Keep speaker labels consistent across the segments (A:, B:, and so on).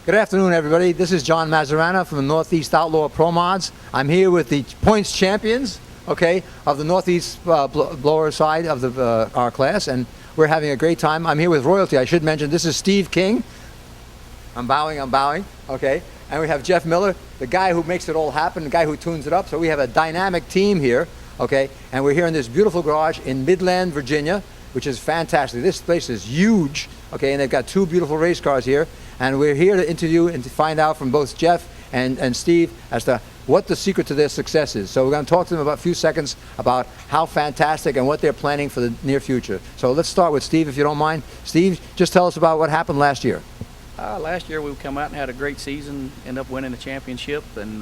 A: Good afternoon, everybody. This is John Mazzarana from the Northeast Outlaw Pro Mods. I'm here with the points champions, okay, of the Northeast blower side of our class, and we're having a great time. I'm here with royalty. I should mention this is Steve King. I'm bowing, okay. And we have Jeff Miller, the guy who makes it all happen, the guy who tunes it up. So we have a dynamic team here, okay. And we're here in this beautiful garage in Midland, Virginia, which is fantastic. This place is huge, okay, and they've got two beautiful race cars here. And we're here to interview and to find out from both Jeff and Steve as to what the secret to their success is. So we're going to talk to them about a few seconds about how fantastic and what they're planning for the near future. So let's start with Steve, if you don't mind. Steve, just tell us about what happened last year.
B: Last year we come out and had a great season, ended up winning the championship, and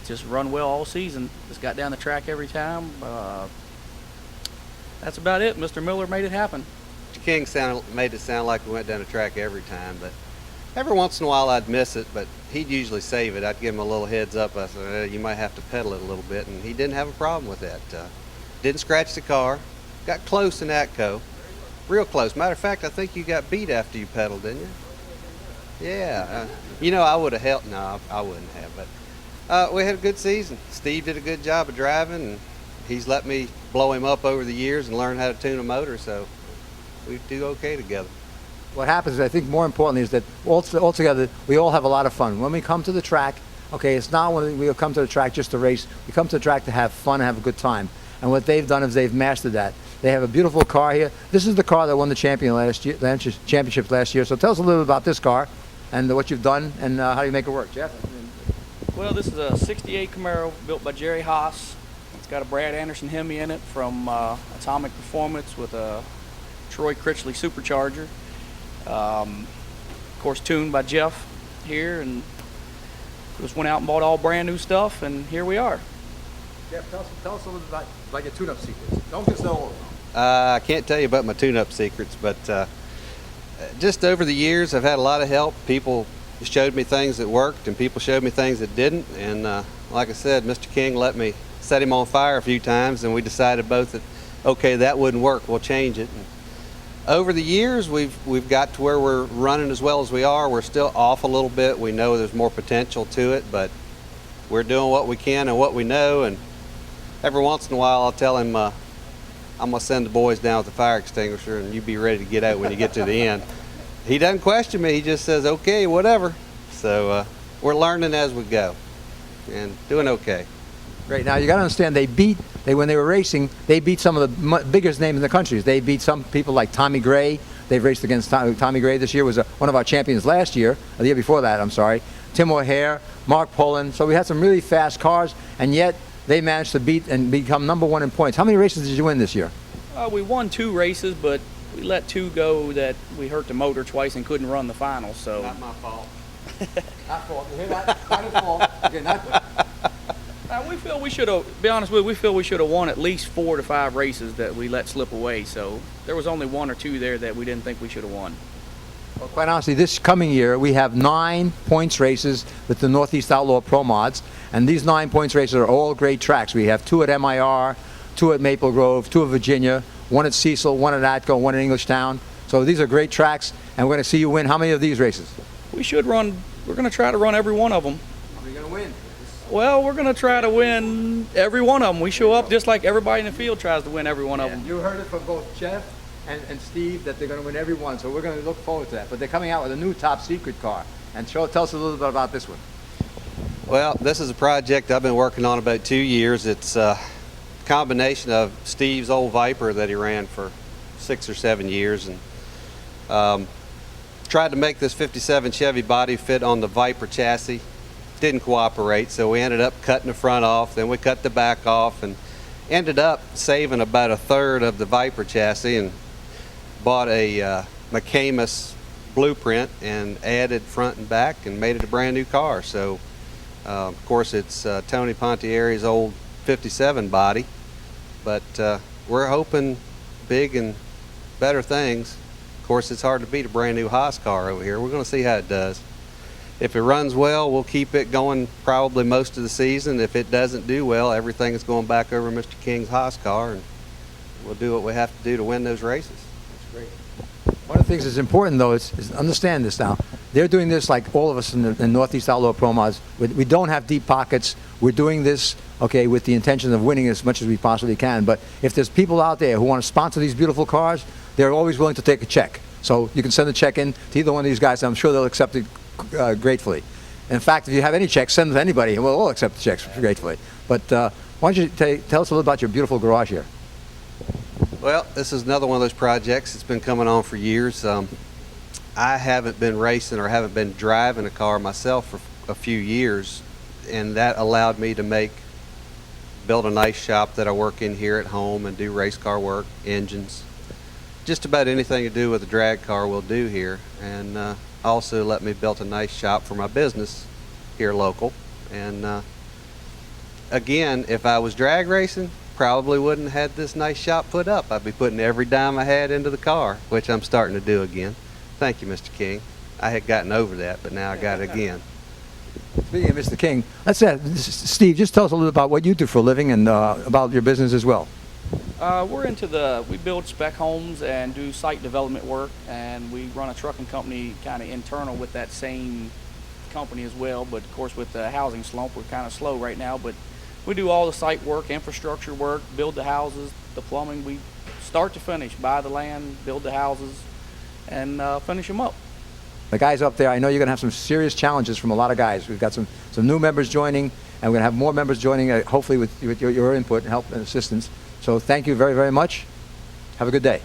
B: just run well all season. Just got down the track every time. That's about it. Mr. Miller made it happen.
C: Mr. King made it sound like we went down the track every time, but every once in a while I'd miss it, but he'd usually save it. I'd give him a little heads up. I said, you might have to pedal it a little bit, and he didn't have a problem with that. Didn't scratch the car. Got close in ATCO. Real close. Matter of fact, I think you got beat after you pedaled, didn't you? Yeah. I would have helped. No, I wouldn't have, but we had a good season. Steve did a good job of driving, and he's let me blow him up over the years and learn how to tune a motor, so we do okay together.
A: What happens, I think more importantly, is that altogether we all have a lot of fun. When we come to the track, okay, it's not when we come to the track just to race. We come to the track to have fun and have a good time. And what they've done is they've mastered that. They have a beautiful car here. This is the car that won the championship last year. So tell us a little bit about this car and what you've done and how you make it work. Jeff?
B: Well, this is a 68 Camaro built by Jerry Haas. It's got a Brad Anderson Hemi in it from Atomic Performance with a Troy Critchley supercharger. Of course, tuned by Jeff here, and just went out and bought all brand new stuff, and here we are.
A: Jeff, tell us a little bit about your tune-up secrets. Don't just know all of them.
C: I can't tell you about my tune-up secrets, but just over the years I've had a lot of help. People showed me things that worked, and people showed me things that didn't, and like I said, Mr. King let me set him on fire a few times, and we decided both that, okay, that wouldn't work, we'll change it. And over the years, we've got to where we're running as well as we are. We're still off a little bit. We know there's more potential to it, but we're doing what we can and what we know, and every once in a while I'll tell him, I'm going to send the boys down with the fire extinguisher, and you be ready to get out when you get to the end. He doesn't question me. He just says, okay, whatever. So we're learning as we go and doing okay.
A: Great. Now you got to understand, when they were racing, they beat some of the biggest names in the country. They beat some people like Tommy Gray. They've raced against Tommy Gray this year. Was one of our champions last year, or the year before that, I'm sorry. Tim O'Hare, Mark Pullen. So we had some really fast cars, and yet they managed to beat and become #1 in points. How many races did you win this year?
B: We won 2 races, but we let 2 go that we hurt the motor twice and couldn't run the final. So
C: Not my fault.
A: Not fault. You hear that? Not his fault. Okay, not.
B: We feel we should have, be honest with you, we feel we should have won at least 4 to 5 races that we let slip away. So there was only 1 or 2 there that we didn't think we should have won.
A: Well, quite honestly, this coming year we have 9 points races with the Northeast Outlaw Pro Mods, and these 9 points races are all great tracks. We have 2 at MIR, 2 at Maple Grove, 2 at Virginia, 1 at Cecil, 1 at Atco, 1 at Englishtown. So these are great tracks, and we're going to see you win. How many of these races?
B: We should run. We're going to try to run every one of them.
A: Are you going to win?
B: Well, we're going to try to win every one of them. We show up just like everybody in the field tries to win every one of them.
A: You heard it from both Jeff and Steve that they're going to win every one, so we're going to look forward to that. But they're coming out with a new top secret car. And tell us a little bit about this one.
C: Well, this is a project I've been working on about 2 years. It's a combination of Steve's old Viper that he ran for 6 or 7 years, and tried to make this 57 Chevy body fit on the Viper chassis. Didn't cooperate, so we ended up cutting the front off, then we cut the back off, and ended up saving about 1/3 of the Viper chassis and bought a McCamus blueprint and added front and back and made it a brand new car. So of course it's Tony Pontieri's old 57 body, but we're hoping big and better things. Of course, it's hard to beat a brand new Haas car over here. We're going to see how it does. If it runs well, we'll keep it going probably most of the season. If it doesn't do well, everything is going back over Mr. King's Haas car, and we'll do what we have to do to win those races.
A: That's great. One of the things that's important, though, is understand this now. They're doing this like all of us in the Northeast Outlaw Pro Mods. We don't have deep pockets. We're doing this, okay, with the intention of winning as much as we possibly can. But if there's people out there who want to sponsor these beautiful cars, they're always willing to take a check. So you can send a check in to either one of these guys, and I'm sure they'll accept it gratefully. In fact, if you have any checks, send them to anybody, and we'll all accept the checks gratefully. But why don't you tell us a little about your beautiful garage here?
C: Well, this is another one of those projects that's been coming on for years. I haven't been racing or haven't been driving a car myself for a few years, and that allowed me to build a nice shop that I work in here at home and do race car work, engines, just about anything to do with a drag car we'll do here. And also let me build a nice shop for my business here local. And again, if I was drag racing, probably wouldn't have had this nice shop put up. I'd be putting every dime I had into the car, which I'm starting to do again. Thank you, Mr. King. I had gotten over that, but now I got it again.
A: Speaking of Mr. King, Steve, just tell us a little about what you do for a living and about your business as well.
B: We build spec homes and do site development work, and we run a trucking company kind of internal with that same company as well. But of course, with the housing slump, we're kind of slow right now. But we do all the site work, infrastructure work, build the houses, the plumbing. We start to finish, buy the land, build the houses, and finish them up.
A: The guys up there, I know you're going to have some serious challenges from a lot of guys. We've got some new members joining, and we're going to have more members joining, hopefully with your input and help and assistance. So thank you very, very much. Have a good day.